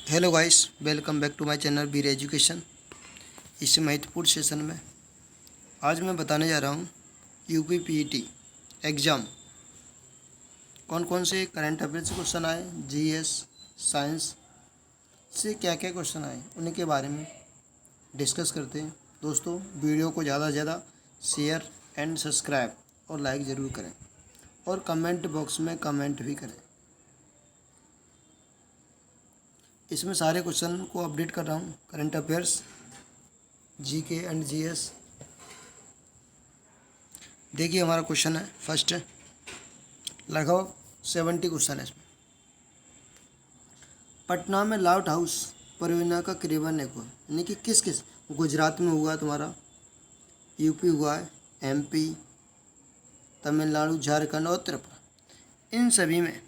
Hello guys, welcome back to my channel Bir education. इस महत्वपूर्ण session में आज मैं बताने जा रहा हूँ यूपी पीईटी एग्ज़ाम कौन कौन से करंट अफेयर से क्वेश्चन आए, जीएस साइंस से क्या क्या क्वेश्चन आए उन्हीं के बारे में डिस्कस करते हैं। दोस्तों, वीडियो को ज़्यादा से ज़्यादा शेयर एंड सब्सक्राइब और लाइक ज़रूर करें और कमेंट बॉक्स में कमेंट भी करें। इसमें सारे क्वेश्चन को अपडेट कर रहा हूँ, current affairs, GK and GS. देखिए हमारा क्वेश्चन है फर्स्ट, लगभग 70 क्वेश्चन है इसमें। पटना में लाइट हाउस परियोजना का क्रियान्वयन हुआ, यानी कि किस किस, गुजरात में हुआ तुम्हारा, यूपी हुआ है, एमपी, तमिलनाडु, झारखंड और त्रिपुरा, इन सभी में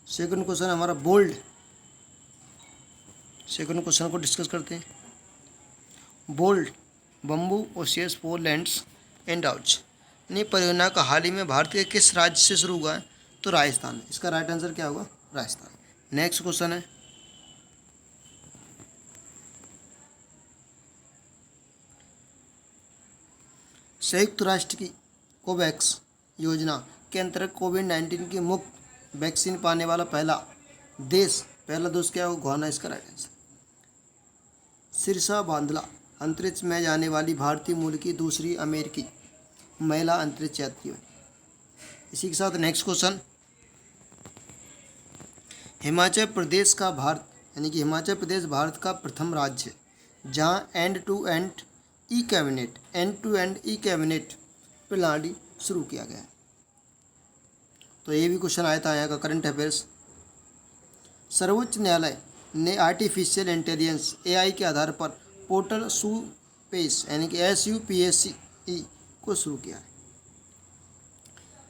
सेकंड क्वेश्चन हमारा बोल्ड। सेकंड क्वेश्चन को डिस्कस करते हैं। Bold bamboo oasis for lands and outs यानी परियोजना का हाल ही में भारत के किस राज्य से शुरू हुआ है? तो राजस्थान। इसका राइट आंसर क्या होगा? राजस्थान। नेक्स्ट क्वेश्चन है, संयुक्त राष्ट्र की कोवैक्स योजना के अंतर्गत कोविड-19 की मुफ्त वैक्सीन पाने वाला पहला देश क्या होगा? घाना। इसका राइट आंसर। सिरसा बांदला अंतरिक्ष में जाने वाली भारतीय मूल की दूसरी अमेरिकी महिला अंतरिक्ष यात्री बनी। इसी के साथ नेक्स्ट क्वेश्चन, हिमाचल प्रदेश का भारत, यानी कि हिमाचल प्रदेश भारत का प्रथम राज्य है जहां end to end e cabinet प्रणाली शुरू किया गया है। तो ये भी क्वेश्चन आया था यहाँ का करंट अफेयर्स। सर्वोच्च न्यायालय ने आर्टिफिशियल इंटेलिजेंस एआई के आधार पर पोर्टल सुपेस यानी कि SUPSCE को शुरू किया है।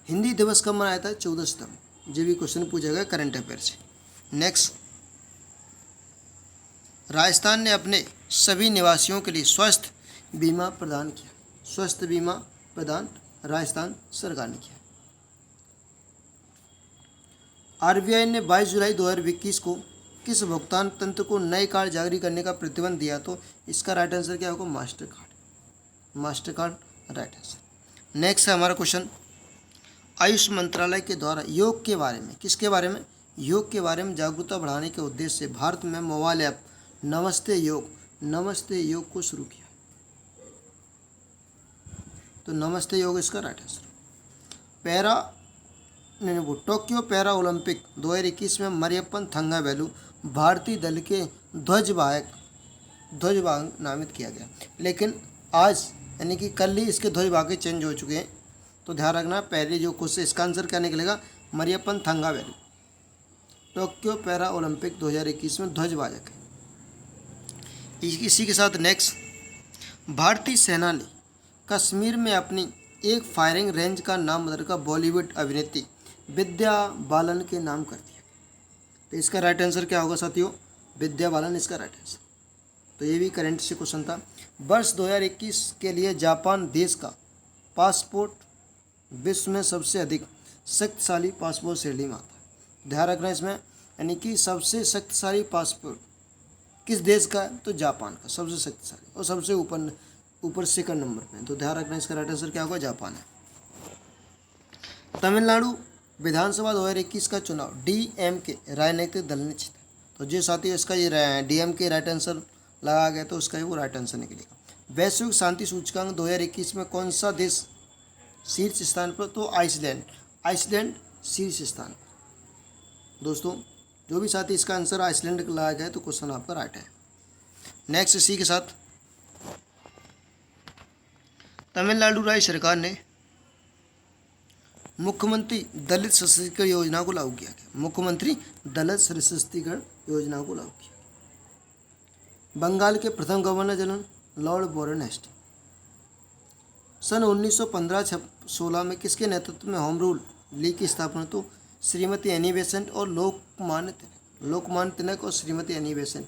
हिंदी दिवस कब मनाया था? 14 सितंबर। ये भी क्वेश्चन पूछा गया करंट अफेयर से। नेक्स्ट, राजस्थान ने अपने सभी निवासियों के लिए स्वास्थ्य बीमा प्रदान किया। स्वास्थ्य बीमा प्रदान राजस्थान सरकार ने किया। आरबीआई ने 22 जुलाई 2021 को किस भुगतान तंत्र को नए कार्ड जारी करने का प्रतिबंध दिया? तो इसका राइट आंसर क्या होगा? Master card. Master card right answer. Next है हमारा क्वेश्चन, आयुष मंत्रालय के द्वारा योग के बारे में, किसके बारे में? योग के बारे में जागरूकता बढ़ाने के उद्देश्य से भारत में मोबाइल ऐप नमस्ते योग को शुरू किया। तो नमस्ते योग इसका right answer. Tokyo para Olympic 2021 में मरियप्पन थंगावेलु भारतीय दल के ध्वजवाहक नामित किया गया, लेकिन आज यानी कि कल ही इसके ध्वजवाहक चेंज हो चुके हैं। तो ध्यान रखना, पहले जो क्वेश्चन इसका आंसर क्या निकलेगा? Mariyappan Thangavelu Tokyo para Olympic 2021 में ध्वजवाहक है। इसी के साथ नेक्स्ट, भारतीय सेना ने कश्मीर में अपनी एक फायरिंग रेंज का नाम बदलकर बॉलीवुड अभिनेत्री विद्या बालन के नाम कर दिया। तो इसका राइट आंसर क्या होगा साथियों? विद्या बालन इसका राइट आंसर। तो ये भी करंट से क्वेश्चन था। वर्ष 2021 के लिए जापान देश का पासपोर्ट विश्व में सबसे अधिक शक्तिशाली पासपोर्ट श्रेणी में आता है। ध्यान रखना इसमें, यानी कि सबसे शक्तिशाली पासपोर्ट किस देश का है? तो जापान का सबसे शक्तिशाली, और सबसे ऊपर सेकंड नंबर पे। तो ध्यान रखना, इसका राइट आंसर क्या होगा? जापान है। तमिलनाडु विधानसभा 2021 का चुनाव DMK राजनीतिक दल ने जीता। तो जो साथी इसका ये DMK राइट आंसर लगा गया, तो उसका वो राइट आंसर निकलेगा। वैश्विक शांति सूचकांक 2021 में कौन सा देश शीर्ष स्थान पर? तो आइसलैंड शीर्ष स्थान पर। दोस्तों, जो भी साथी इसका आंसर आइसलैंड लगा गया तो क्वेश्चन आपका राइट है। नेक्स्ट, इसी के साथ तमिलनाडु राज्य सरकार ने मुख्यमंत्री दलित सशक्तिकरण योजना को लागू किया गया। मुख्यमंत्री दलित सशक्तिकरण योजना को लागू किया। बंगाल के प्रथम governor general Lord Warren Hastings सन 1915-16 में किसके नेतृत्व में होम रूल लीग की स्थापना तो श्रीमती एनी बेसेंट और लोकमान्य तिलक और श्रीमती एनी बेसेंट।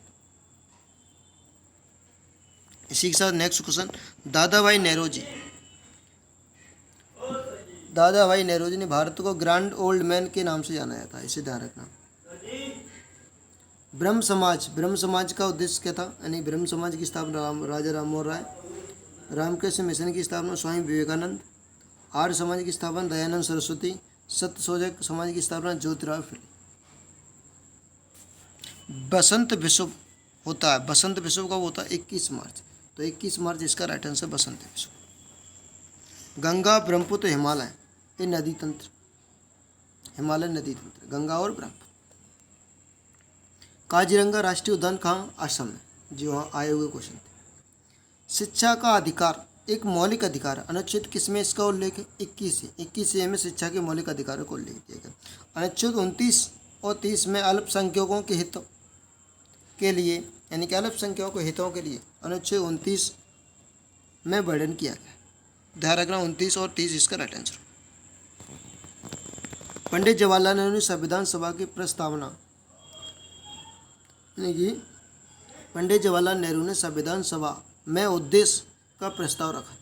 इसी के साथ नेक्स्ट क्वेश्चन, दादा भाई नेहरू जी ने भारत को ग्रैंड ओल्ड मैन के नाम से जाना जाता है, इसे ध्यान रखना। ब्रह्म समाज का उद्देश्य क्या था, यानी ब्रह्म समाज की स्थापना राजा राममोहन राय। रामकृष्ण मिशन की स्थापना स्वामी विवेकानंद। आर्य समाज की स्थापना दयानंद सरस्वती। सत्यशोधक समाज की स्थापना ज्योतिराव फुले। बसंत विश्व होता है, बसंत विश्व कब होता है, 21 मार्च। तो 21 मार्च इसका राइट आंसर बसंत विश्व। गंगा ब्रह्मपुत्र हिमालय, ये नदी तंत्र, हिमालय नदी तंत्र, गंगा और ब्रह्मपुत्र। काजीरंगा राष्ट्रीय उद्यान कहाँ, असम में, जो वहाँ आए हुए क्वेश्चन थे। शिक्षा का अधिकार एक मौलिक अधिकार है, अनुच्छेद किस में इसका उल्लेख है, 21 में शिक्षा के मौलिक अधिकारों का उल्लेख किया गया। अनुच्छेद 29 और 30 में अल्पसंख्यकों के हितों के लिए, यानी कि अल्पसंख्यकों के हितों के लिए अनुच्छेद 29 में वर्णन किया गया। ध्यान रखना 29 और 30 इसका राइट आंसर। पंडित जवाहरलाल नेहरू ने संविधान सभा की प्रस्तावना, यानी कि पंडित जवाहरलाल नेहरू ने संविधान सभा में उद्देश्य का प्रस्ताव रखा था,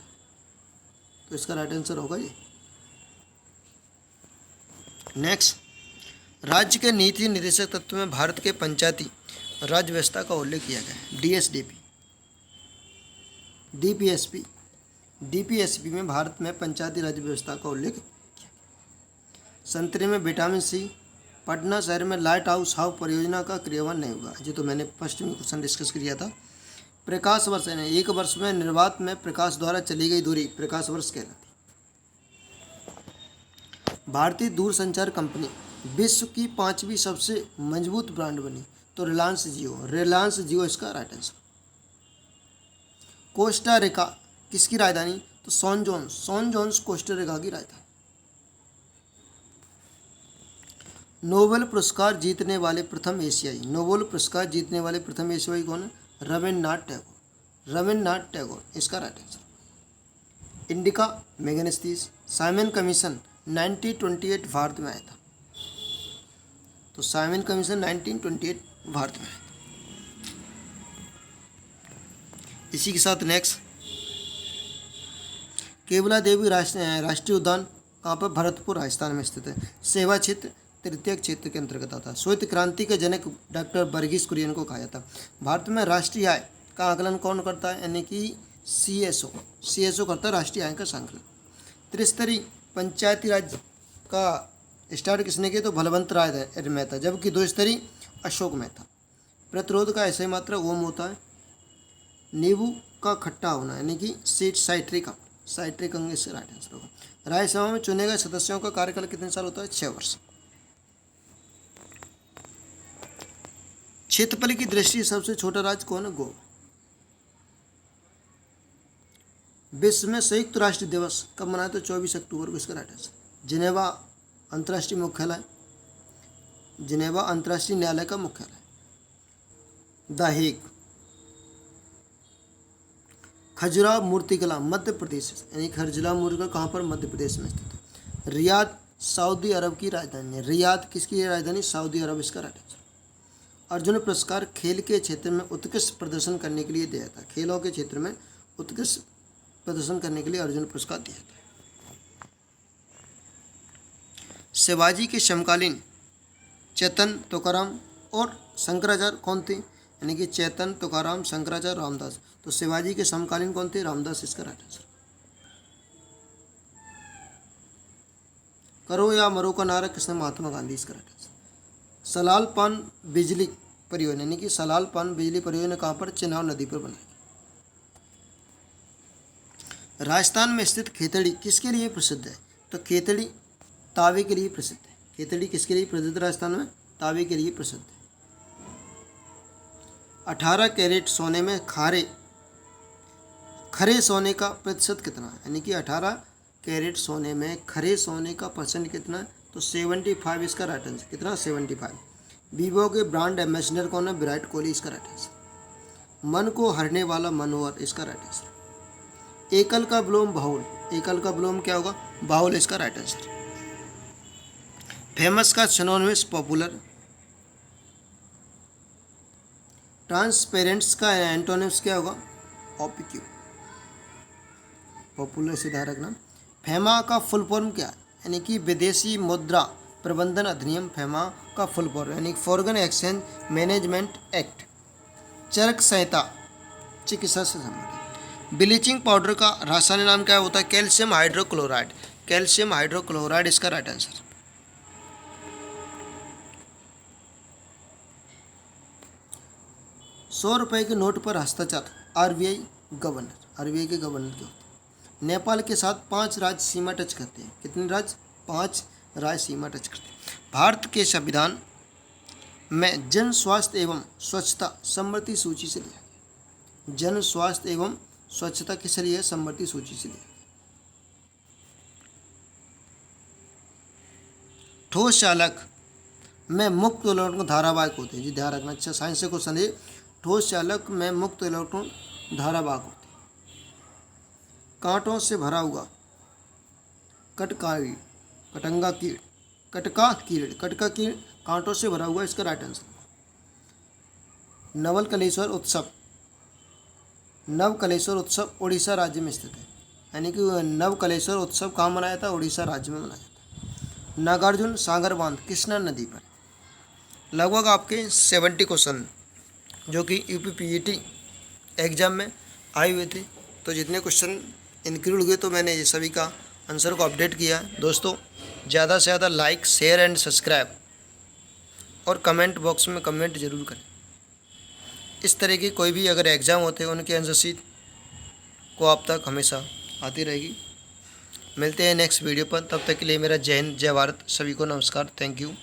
तो इसका राइट आंसर होगा ये। नेक्स्ट, राज्य के नीति निर्देशक तत्व में भारत के पंचायती राज व्यवस्था का उल्लेख किया गया है, DSDP, DPSP में भारत में पंचायती राज व्यवस्था का उल्लेख किया गया। संतरे में विटामिन सी, पटना शहर में लाइट हाउस परियोजना का क्रियान्वयन नहीं हुआ, जो तो मैंने फर्स्ट में क्वेश्चन डिस्कस किया था। प्रकाश वर्ष, यानी एक वर्ष में निर्वात में प्रकाश द्वारा चली गई दूरी प्रकाश वर्ष कहलाती। भारतीय दूरसंचार कंपनी विश्व की 5वीं सबसे मजबूत ब्रांड बनी, तो रिलायंस जियो इसका राइट आंसर। कोस्टा रिका किसकी राजधानी, तो सॉन जोन्स कोस्टा रिका की राजधानी। नोबेल पुरस्कार जीतने वाले प्रथम एशियाई कौन है, रविन्द्रनाथ टैगोर इसका right answer. Indica Megasthenes Simon commission 1928 Bharat में आया था, तो साइमन कमीशन 1928 भारत में आया। इसी के साथ नेक्स्ट, केवला देवी राष्ट्रीय उद्यान कहाँ पर, भरतपुर राजस्थान में स्थित है। सेवा क्षेत्र तृतीय क्षेत्र के अंतर्गत आता है। श्वेत क्रांति के जनक डॉक्टर वर्गीस कुरियन को कहा जाता है। भारत में राष्ट्रीय आय का आकलन कौन करता है, यानी कि CSO करता है राष्ट्रीय आय का संकलन। त्रिस्तरीय पंचायती राज का स्टार्ट किसने किया, तो बलवंत राय मेहता, जबकि 2 स्तरीय अशोक मेहता। प्रतिरोध का ऐसे मात्रा ओम होता है। नींबू का खट्टा होना, यानी कि साइट्रिक अंग इससे राइट आंसर होगा। राज्यसभा में चुने गए सदस्यों का कार्यकाल कितने साल होता है, 6 वर्ष। क्षेत्रफल की दृष्टि से सबसे छोटा राज्य कौन है, गोवा। विश्व में संयुक्त राष्ट्र दिवस कब मनाया, तो 24 अक्टूबर को इसका राइट आंसर। जिनेवा अंतर्राष्ट्रीय न्यायालय का मुख्यालय। The Hague. खजुराहो मूर्तिकला मध्य प्रदेश, यानी खजुराहो मूर्तिकला कहाँ पर, मध्य प्रदेश में स्थित है। रियाद सऊदी अरब की राजधानी है। रियाद किसकी राजधानी, सऊदी अरब इसका राइट आंसर। अर्जुन पुरस्कार खेल के क्षेत्र में उत्कृष्ट प्रदर्शन करने के लिए दिया जाता है। खेलों के क्षेत्र में उत्कृष्ट प्रदर्शन करने के लिए अर्जुन पुरस्कार दिया जाता है। शिवाजी के समकालीन चेतन, तुकाराम और शंकराचार्य कौन थे, यानी कि चेतन, तुकाराम, शंकराचार्य, रामदास। तो शिवाजी के समकालीन कौन थे, रामदास इसका राइट आंसर। करो या मरो का नारा किसने, महात्मा गांधी इसका राइट आंसर। सलाल पान बिजली परियोजना, यानी कि सलाल पान बिजली परियोजना कहाँ पर, चेनाब नदी पर बनाई। राजस्थान में स्थित खेतड़ी किसके लिए प्रसिद्ध है, तो खेतड़ी तांबे के लिए प्रसिद्ध है। खेतड़ी किसके लिए प्रसिद्ध, राजस्थान में तांबे के लिए प्रसिद्ध है। 18 कैरेट सोने में खरे सोने का प्रतिशत कितना है, यानी कि 18 कैरेट सोने में खरे सोने का परसेंट कितना है, तो 75 इसका राइट आंसर। कितना, 75। वीवो के ब्रांड एम्बेसडर कौन है, विराट कोहली इसका राइट आंसर। मन को हरने वाला मनोहर इसका राइट आंसर। एकल का विलोम बाहुल, एकल का विलोम क्या होगा, बाहुल इसका राइट आंसर। फेमस का सिनोनिम्स पॉपुलर। ट्रांसपेरेंट्स का एंटोनिम्स क्या होगा? ऑपिक्यू। पॉपुलर से ध्यान रखना। फेमा का फुल फॉर्म क्या है? यानी कि विदेशी मुद्रा प्रबंधन अधिनियम फेमा का फुल फॉर्म यानी फॉरेन एक्सचेंज मैनेजमेंट एक्ट। चरक संहिता चिकित्सा से संबंधित। ब्लीचिंग पाउडर का रासायनिक नाम क्या होता है? Calcium hydrochloride. कैल्शियम हाइड्रोक्लोराइड इसका राइट आंसर। ₹100 के नोट पर हस्ताक्षर आरबीआई गवर्नर। आरबीआई के गवर्नर क्या होते हैं? नेपाल के साथ 5 राज्य सीमा टच करते हैं। कितने राज्य? 5 राज्य सीमा टच करते हैं। भारत के संविधान में जन स्वास्थ्य एवं स्वच्छता समृद्धि सूची से लिया गया। जन स्वास्थ्य एवं स्वच्छता किस लिए? समृद्धि सूची से लिया। ठोस चालक में मुक्त इलेक्ट्रॉन धारावाहक होते हैं। जी ध्यान रखना, अच्छा साइंस से क्वेश्चन है। ठोस चालक में मुक्त इलेक्ट्रॉन धारावाहक होते हैं। कांटों से भरा हुआ कटकारी कटंगा कीट कटका कीट कांटों से भरा हुआ, इसका राइट आंसर। नवकलेश्वर उत्सव उड़ीसा राज्य में स्थित है। यानी कि नवकलेश्वर उत्सव कहाँ मनाया था? उड़ीसा राज्य में मनाया था। नागार्जुन सागर बांध कृष्णा नदी पर। लगभग आपके 70 क्वेश्चन जो कि यूपीपीईटी एग्जाम में आए हुए थे, तो जितने क्वेश्चन इंक्लूड हुए तो मैंने ये सभी का आंसर को अपडेट किया है। दोस्तों ज़्यादा से ज़्यादा लाइक, शेयर एंड सब्सक्राइब और कमेंट बॉक्स में कमेंट जरूर करें। इस तरह की कोई भी अगर एग्ज़ाम होते हैं उनकी आंसर शीट को आप तक हमेशा आती रहेगी। मिलते हैं नेक्स्ट वीडियो पर, तब तक के लिए मेरा जय हिंद, जय भारत, सभी को नमस्कार, थैंक यू।